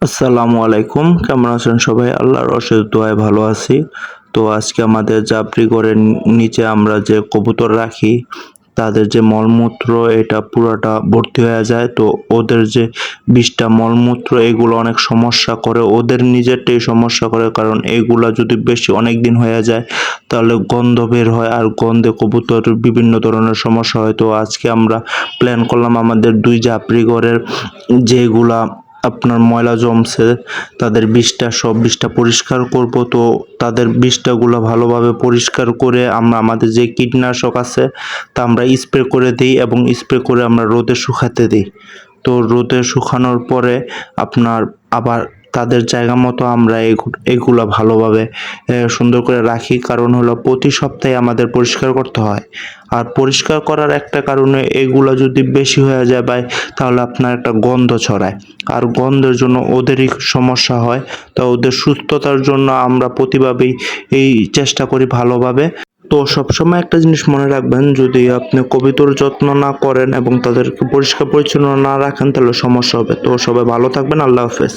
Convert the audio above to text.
আসসালামু আলাইকুম, কেমন আছেন সবাই? আল্লাহর অশেষ দোয়ায় ভালো আছি। তো আজকে আমাদের জাপড়ি ঘরের নিচে আমরা যে কবুতর রাখি তাদের যে মলমূত্র এটা পুরাটা ভর্তি হয়ে যায়। তো ওদের যে বিষটা মলমূত্র এগুলো অনেক সমস্যা করে, ওদের নিজেরটাই সমস্যা করে, কারণ এগুলা যদি বেশি অনেক দিন হয়ে যায় তাহলে গন্ধ বের হয়, আর গন্ধে কবুতর বিভিন্ন ধরনের সমস্যা হয়। তো আজকে আমরা প্ল্যান করলাম আমাদের 2 জাপড়ি ঘরের যেগুলা আপনার ময়লা জমছে তাদের সব বিষটা পরিষ্কার করব। তো তাদের বিষটাগুলো ভালোভাবে পরিষ্কার করে আমরা আমাদের যে কীটনাশক আছে তা আমরা স্প্রে করে দিই, এবং স্প্রে করে আমরা রোদে শুকাতে দিই। তো রোদে শুকানোর পরে আপনার আবার তাদের জায়গা মতো আমরা এগুলা ভালোভাবে সুন্দর করে রাখি, কারণ হলো প্রতি সপ্তাহে আমাদের পরিষ্কার করতে হয়। আর পরিষ্কার করার একটা কারণে এগুলা যদি বেশি হয়ে যায় ভাই, তাহলে আপনার একটা গন্ধ ছড়ায়, আর গন্ধের জন্য ওদেরই সমস্যা হয়। তো ওদের সুস্থতার জন্য আমরা প্রতিভাবেই এই চেষ্টা করি ভালোভাবে। তো সবসময় একটা জিনিস মনে রাখবেন, যদি আপনি কবিতর যত্ন না করেন এবং তাদেরকে পরিষ্কার পরিচ্ছন্ন না রাখেন তাহলে সমস্যা হবে। তো সবাই ভালো থাকবেন, আল্লাহ হাফেজ।